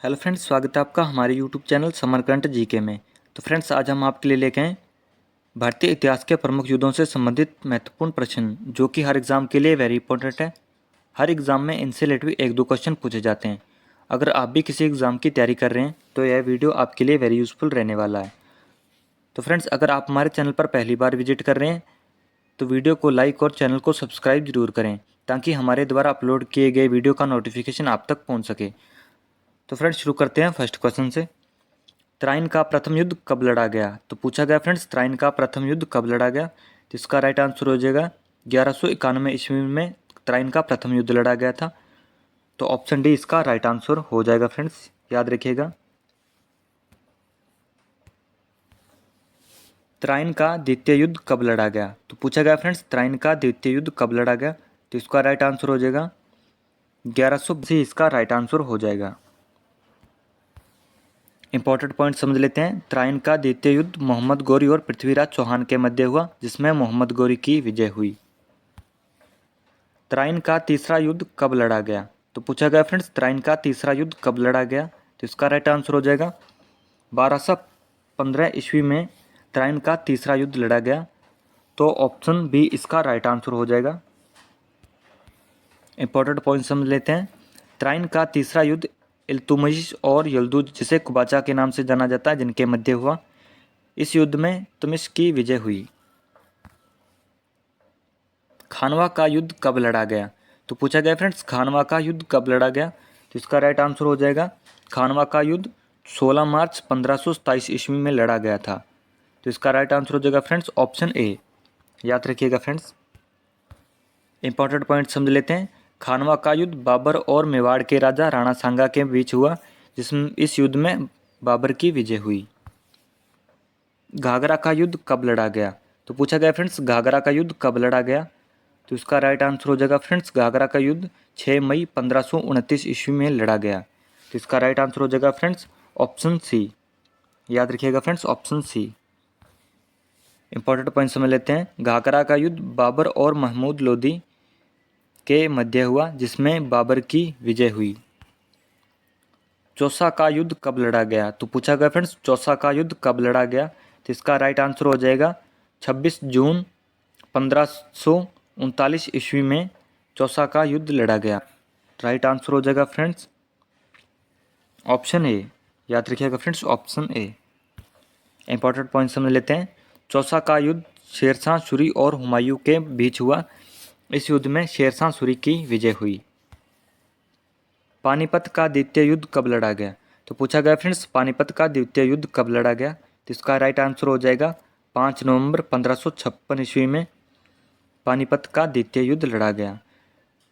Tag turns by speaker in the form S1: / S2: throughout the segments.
S1: Hello friends, स्वागत है आपका हमारे यूट्यूब चैनल समरकंठ जीके में। तो फ्रेंड्स, आज हम आपके लिए लेके आए भारतीय इतिहास के प्रमुख युद्धों से संबंधित महत्वपूर्ण प्रश्न, जो कि हर एग्ज़ाम के लिए वेरी इंपॉर्टेंट है। हर एग्ज़ाम में इनसे रिलेटेड एक दो क्वेश्चन पूछे जाते हैं। अगर आप भी किसी एग्ज़ाम की तैयारी कर रहे हैं तो यह वीडियो आपके लिए वेरी यूज़फुल रहने वाला है। तो फ्रेंड्स, अगर आप हमारे चैनल पर पहली बार विजिट कर रहे हैं तो वीडियो को लाइक और चैनल को सब्सक्राइब जरूर करें, ताकि हमारे द्वारा अपलोड किए गए वीडियो का नोटिफिकेशन आप तक पहुँच सके। तो फ्रेंड्स, शुरू करते हैं फर्स्ट क्वेश्चन से। त्राइन का प्रथम युद्ध कब लड़ा गया? तो पूछा गया फ्रेंड्स, त्राइन का प्रथम युद्ध कब लड़ा गया? तो इसका राइट आंसर हो जाएगा 1191 ईस्वी में त्राइन का प्रथम युद्ध लड़ा गया था। तो ऑप्शन डी इसका राइट आंसर हो जाएगा फ्रेंड्स, याद रखिएगा। त्राइन का द्वितीय युद्ध कब लड़ा गया? तो पूछा गया फ्रेंड्स, त्राइन का द्वितीय युद्ध कब लड़ा गया? तो इसका राइट आंसर हो जाएगा 1182, इसका राइट आंसर हो जाएगा। इंपॉर्टेंट पॉइंट समझ लेते हैं। त्राइन का द्वितीय युद्ध मोहम्मद गौरी और पृथ्वीराज चौहान के मध्य हुआ, जिसमें मोहम्मद गौरी की विजय हुई। त्राइन का तीसरा युद्ध कब लड़ा गया? तो पूछा गया फ्रेंड्स, त्राइन का तीसरा युद्ध कब लड़ा गया? तो इसका राइट आंसर हो जाएगा 1215 ईस्वी में त्राइन का तीसरा युद्ध लड़ा गया। तो ऑप्शन बी इसका राइट आंसर हो जाएगा। इंपॉर्टेंट पॉइंट समझ लेते हैं। त्राइन का तीसरा युद्ध इल्तुतमिश और यल्दुज, जिसे कुबाचा के नाम से जाना जाता है, जिनके मध्य हुआ। इस युद्ध में तुमिश की विजय हुई। खानवा का युद्ध कब लड़ा गया? तो पूछा गया फ्रेंड्स, खानवा का युद्ध कब लड़ा गया? तो इसका राइट आंसर हो जाएगा खानवा का युद्ध 16 मार्च 1527 ईस्वी में लड़ा गया था। तो इसका राइट आंसर हो जाएगा फ्रेंड्स ऑप्शन ए, याद रखिएगा फ्रेंड्स। इंपॉर्टेंट पॉइंट समझ लेते हैं। खानवा का युद्ध बाबर और मेवाड़ के राजा राणा सांगा के बीच हुआ, जिसमें इस युद्ध में बाबर की विजय हुई। घाघरा का युद्ध कब लड़ा गया? तो पूछा गया फ्रेंड्स, घाघरा का युद्ध कब लड़ा गया? तो इसका राइट आंसर हो जाएगा फ्रेंड्स, घाघरा का युद्ध 6 मई 1529 ईस्वी में लड़ा गया। तो इसका राइट आंसर हो जाएगा फ्रेंड्स ऑप्शन सी, याद रखिएगा friends option C. Important point समझ लेते हैं। घाघरा का युद्ध बाबर और महमूद लोदी के मध्य हुआ, जिसमें बाबर की विजय हुई। चौसा का युद्ध कब लड़ा गया? तो पूछा गया फ्रेंड्स, चौसा का युद्ध कब लड़ा गया? तो इसका राइट आंसर हो जाएगा 26 जून 1539 ईस्वी में चौसा का युद्ध लड़ा गया। राइट आंसर हो जाएगा फ्रेंड्स ऑप्शन ए, याद रखिएगा friends option A. Important point समझ लेते हैं। चौसा का युद्ध शेरशाह सूरी और हुमायूं के बीच हुआ। इस युद्ध में शेरशाह सूरी की विजय हुई। पानीपत का द्वितीय युद्ध कब लड़ा गया? तो पूछा गया फ्रेंड्स, पानीपत का द्वितीय युद्ध कब लड़ा गया? तो इसका राइट आंसर हो जाएगा 5 नवंबर 1556 ईस्वी में पानीपत का द्वितीय युद्ध लड़ा गया।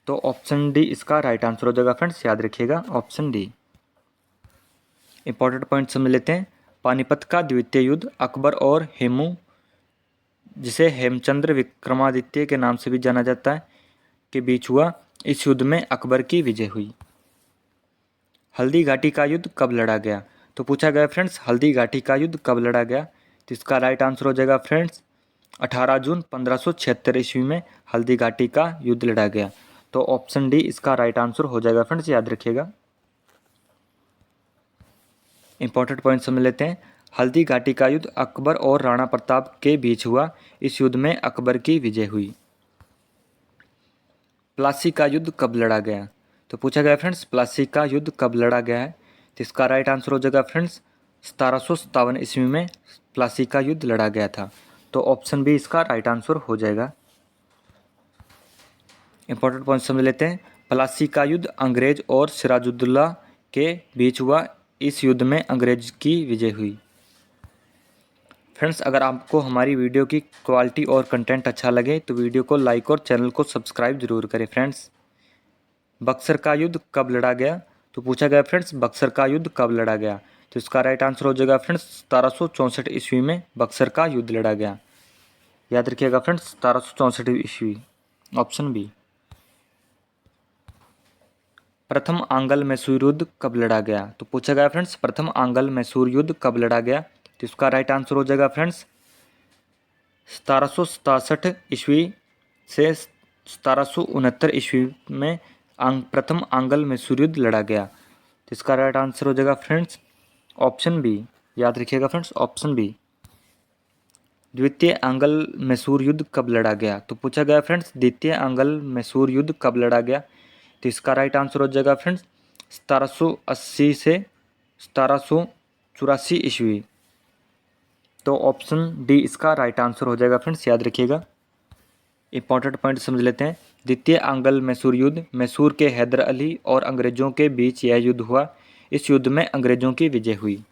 S1: तो ऑप्शन डी इसका राइट आंसर हो जाएगा फ्रेंड्स, याद रखिएगा ऑप्शन डी। इंपॉर्टेंट पॉइंट समझ लेते हैं। पानीपत का द्वितीय युद्ध अकबर और हेमू, जिसे हेमचंद्र विक्रमादित्य के नाम से भी जाना जाता है, के बीच हुआ। इस युद्ध में अकबर की विजय हुई। हल्दी घाटी का युद्ध कब लड़ा गया? तो पूछा गया फ्रेंड्स, हल्दी घाटी का युद्ध कब लड़ा गया? तो इसका राइट आंसर हो जाएगा फ्रेंड्स 18 जून 1576 ईस्वी में हल्दी घाटी का युद्ध लड़ा गया। तो ऑप्शन डी इसका राइट आंसर हो जाएगा फ्रेंड्स, याद रखिएगा। इंपॉर्टेंट पॉइंट समझ लेते हैं। हल्दी घाटी का युद्ध अकबर और राणा प्रताप के बीच हुआ। इस युद्ध में अकबर की विजय हुई। प्लासी का युद्ध कब लड़ा गया? तो पूछा गया फ्रेंड्स, प्लासी का युद्ध कब लड़ा गया है? तो इसका राइट आंसर हो जाएगा फ्रेंड्स 1757 ईस्वी में प्लासी का युद्ध लड़ा गया था। तो ऑप्शन बी इसका राइट आंसर हो जाएगा। इंपॉर्टेंट पॉइंट समझ लेते हैं। प्लासी का युद्ध अंग्रेज और सिराजुद्दौला के बीच हुआ। इस युद्ध में अंग्रेज की विजय हुई। फ्रेंड्स, अगर आपको हमारी वीडियो की क्वालिटी और कंटेंट अच्छा लगे तो वीडियो को लाइक और चैनल को सब्सक्राइब जरूर करें। फ्रेंड्स, बक्सर का युद्ध कब लड़ा गया? तो पूछा गया फ्रेंड्स, बक्सर का युद्ध कब लड़ा गया? तो इसका राइट आंसर हो जाएगा फ्रेंड्स 1764 ईस्वी में बक्सर का युद्ध लड़ा गया। याद रखिएगा फ्रेंड्स 1764 ईस्वी, ऑप्शन बी। प्रथम आंगल मैसूर युद्ध कब लड़ा गया? तो पूछा गया फ्रेंड्स, प्रथम आंगल मैसूर युद्ध कब लड़ा गया? तो इसका राइट आंसर हो जाएगा फ्रेंड्स 1767 ईस्वी से 1769 ईस्वी में प्रथम आंगल मैसूर युद्ध लड़ा गया। तो इसका राइट आंसर हो जाएगा फ्रेंड्स ऑप्शन बी। याद रखिएगा फ्रेंड्स, ऑप्शन बी। द्वितीय आंग्ल मैसूर युद्ध कब लड़ा गया? तो पूछा गया फ्रेंड्स द्वितीय आंग्ल मैसूर युद्ध कब लड़ा गया? तो इसका राइट आंसर हो जाएगा फ्रेंड्स 1780 से 1784 ईस्वी। तो ऑप्शन डी इसका राइट आंसर हो जाएगा फ्रेंड्स, याद रखिएगा। इंपॉर्टेंट पॉइंट समझ लेते हैं। द्वितीय आंग्ल मैसूर युद्ध, मैसूर के हैदर अली और अंग्रेजों के बीच यह युद्ध हुआ। इस युद्ध में अंग्रेजों की विजय हुई।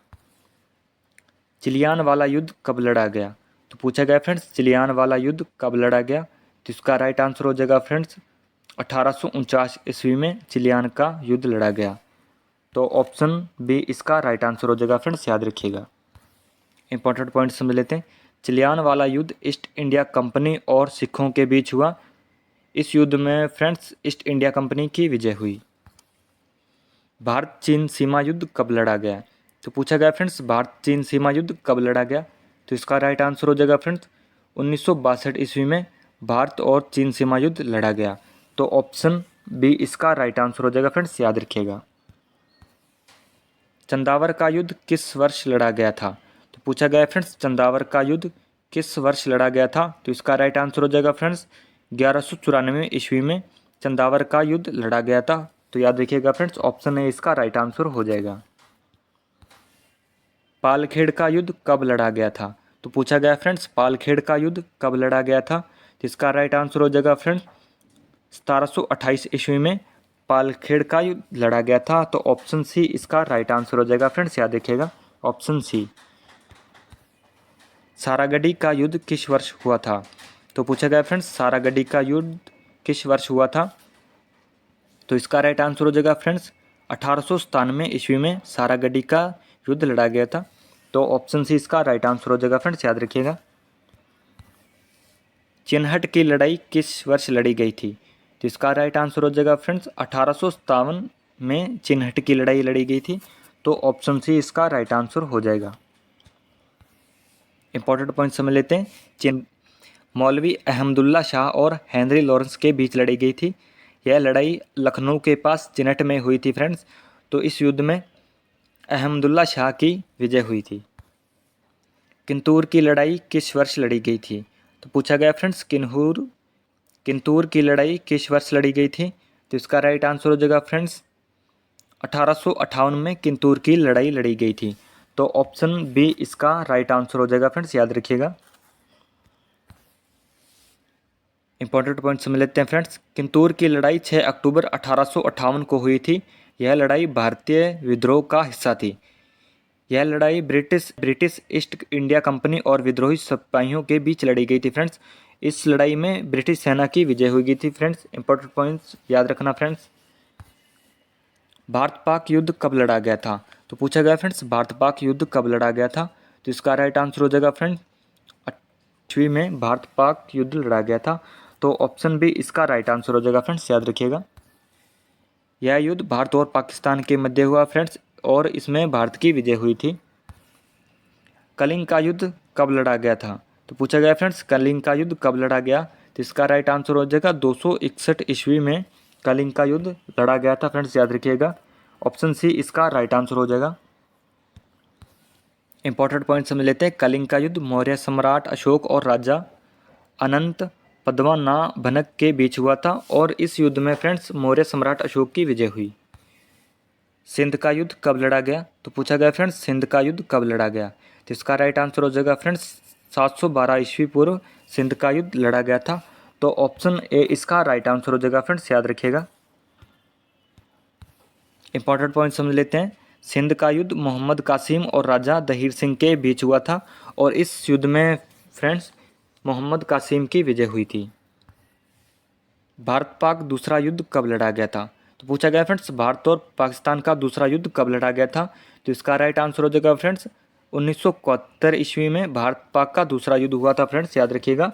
S1: चिलियान वाला युद्ध कब लड़ा गया? तो पूछा गया फ्रेंड्स चिलियान वाला युद्ध कब लड़ा गया? तो इसका राइट आंसर हो जाएगा फ्रेंड्स 1849 ईस्वी में चिलियान का युद्ध लड़ा गया। तो ऑप्शन बी इसका राइट आंसर हो जाएगा फ्रेंड्स, याद रखिएगा। इंपॉर्टेंट पॉइंट समझ लेते हैं। चिलियान वाला युद्ध ईस्ट इंडिया कंपनी और सिखों के बीच हुआ। इस युद्ध में फ्रेंड्स ईस्ट इंडिया कंपनी की विजय हुई। भारत चीन सीमा युद्ध कब लड़ा गया? तो पूछा गया फ्रेंड्स भारत चीन सीमा युद्ध कब लड़ा गया? तो इसका राइट आंसर हो जाएगा फ्रेंड्स 1962 ईस्वी में भारत और चीन सीमा युद्ध लड़ा गया। तो ऑप्शन बी इसका राइट आंसर हो जाएगा फ्रेंड्स, याद रखिएगा। चंदावर का युद्ध किस वर्ष लड़ा गया था? तो पूछा गया फ्रेंड्स चंदावर का युद्ध किस वर्ष लड़ा गया था? तो इसका राइट आंसर हो जाएगा फ्रेंड्स 1194 ईस्वी में चंदावर का युद्ध लड़ा गया था। तो याद रखिएगा फ्रेंड्स ऑप्शन ए इसका राइट आंसर हो जाएगा। पालखेड़ का युद्ध कब लड़ा गया था? तो पूछा गया फ्रेंड्स पालखेड़ का युद्ध कब लड़ा गया था? तो इसका राइट आंसर हो जाएगा फ्रेंड्स 1728 ईस्वी में पालखेड़ का युद्ध लड़ा गया था। तो ऑप्शन सी इसका राइट आंसर हो जाएगा फ्रेंड्स, याद रखिएगा ऑप्शन सी। सारागढ़ी का युद्ध किस वर्ष हुआ था? तो पूछा गया फ्रेंड्स सारागढ़ी का युद्ध किस वर्ष हुआ था? तो इसका राइट आंसर हो जाएगा फ्रेंड्स 1897 ईस्वी में सारागढ़ी का युद्ध लड़ा गया था। तो ऑप्शन सी इसका राइट आंसर हो जाएगा फ्रेंड्स, याद रखिएगा। चिनहट की लड़ाई किस वर्ष लड़ी गई थी? तो इसका राइट आंसर हो जाएगा फ्रेंड्स 1857 में चिनहट की लड़ाई लड़ी गई थी। तो ऑप्शन सी इसका राइट आंसर हो जाएगा। इंपॉर्टेंट पॉइंट समझ लेते हैं। मौलवी अहमदुल्ला शाह और हेनरी लॉरेंस के बीच लड़ी गई थी। यह लड़ाई लखनऊ के पास चिनहट में हुई थी फ्रेंड्स। तो इस युद्ध में अहमदुल्ला शाह की विजय हुई थी। किंतूर की लड़ाई किस वर्ष लड़ी गई थी? तो पूछा गया फ्रेंड्स किंतूर की लड़ाई किस वर्ष लड़ी गई थी? तो इसका राइट आंसर हो जाएगा फ्रेंड्स 1858 में किंतूर की लड़ाई लड़ी गई थी। तो ऑप्शन बी इसका राइट आंसर हो जाएगा फ्रेंड्स, याद रखिएगा। इंपॉर्टेंट पॉइंट समझ लेते हैं फ्रेंड्स। किंतूर की लड़ाई 6 अक्टूबर 1858 को हुई थी। यह लड़ाई भारतीय विद्रोह का हिस्सा थी। यह लड़ाई ब्रिटिश ईस्ट इंडिया कंपनी और विद्रोही सिपाहियों के बीच लड़ी गई थी फ्रेंड्स। इस लड़ाई में ब्रिटिश सेना की विजय हुई गई थी फ्रेंड्स। इंपॉर्टेंट पॉइंट्स याद रखना फ्रेंड्स। भारत पाक युद्ध कब लड़ा गया था? तो पूछा गया फ्रेंड्स भारत पाक युद्ध कब लड़ा गया था? तो इसका राइट आंसर हो जाएगा फ्रेंड्स 8वीं में भारत पाक युद्ध लड़ा गया था। तो ऑप्शन बी इसका राइट आंसर हो जाएगा फ्रेंड्स, याद रखिएगा। यह युद्ध भारत और पाकिस्तान के मध्य हुआ फ्रेंड्स और इसमें भारत की विजय हुई थी। कलिंग का युद्ध कब लड़ा गया था? तो पूछा गया फ्रेंड्स कलिंग का युद्ध कब लड़ा गया? तो इसका राइट आंसर हो जाएगा 261 ईस्वी में कलिंग का युद्ध लड़ा गया था फ्रेंड्स, याद रखिएगा। ऑप्शन सी इसका राइट आंसर हो जाएगा। इंपॉर्टेंट पॉइंट समझ लेते हैं। कलिंग का युद्ध मौर्य सम्राट अशोक और राजा अनंत पद्मनाभनक के बीच हुआ था और इस युद्ध में फ्रेंड्स मौर्य सम्राट अशोक की विजय हुई। सिंध का युद्ध कब लड़ा गया? तो पूछा गया फ्रेंड्स सिंध का युद्ध कब लड़ा गया? तो इसका राइट आंसर हो जाएगा फ्रेंड्स 712 ईस्वी पूर्व सिंध का युद्ध लड़ा गया था। तो ऑप्शन ए इसका राइट आंसर हो जाएगा फ्रेंड्स, याद रखिएगा। इंपॉर्टेंट पॉइंट समझ लेते हैं। सिंध का युद्ध मोहम्मद कासिम और राजा दहीर सिंह के बीच हुआ था और इस युद्ध में फ्रेंड्स मोहम्मद कासिम की विजय हुई थी। भारत पाक दूसरा युद्ध कब लड़ा गया था? तो पूछा गया फ्रेंड्स भारत और पाकिस्तान का दूसरा युद्ध कब लड़ा गया था? तो इसका राइट आंसर हो जाएगा फ्रेंड्स 1971 ईस्वी में भारत पाक का दूसरा युद्ध हुआ था फ्रेंड्स, याद रखिएगा।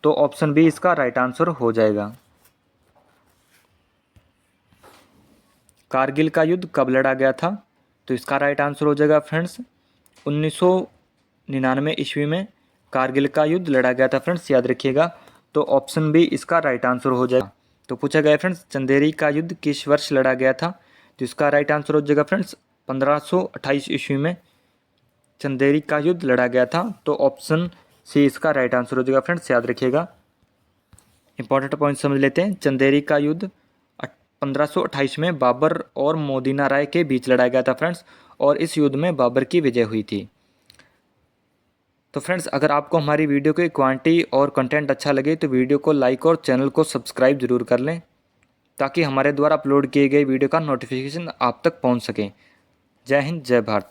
S1: तो ऑप्शन बी इसका राइट आंसर हो जाएगा। कारगिल का युद्ध कब लड़ा गया था? तो इसका राइट आंसर हो जाएगा फ्रेंड्स 1999 ईस्वी में कारगिल का युद्ध लड़ा गया था फ्रेंड्स, याद रखिएगा। तो ऑप्शन बी इसका राइट आंसर हो जाएगा। तो पूछा गया फ्रेंड्स चंदेरी का युद्ध किस वर्ष लड़ा गया था? तो इसका राइट आंसर हो जाएगा फ्रेंड्स 1528 ईस्वी में चंदेरी का युद्ध लड़ा गया था। तो ऑप्शन सी इसका राइट आंसर हो जाएगा फ्रेंड्स, याद रखिएगा। इंपॉर्टेंट पॉइंट समझ लेते हैं। चंदेरी का युद्ध 1528 में बाबर और मोदीना राय के बीच लड़ाया गया था फ्रेंड्स, और इस युद्ध में बाबर की विजय हुई थी। तो फ्रेंड्स, अगर आपको हमारी वीडियो की क्वांटिटी और कंटेंट अच्छा लगे तो वीडियो को लाइक और चैनल को सब्सक्राइब जरूर कर लें, ताकि हमारे द्वारा अपलोड किए गए वीडियो का नोटिफिकेशन आप तक पहुंच सके। जय हिंद, जय भारत।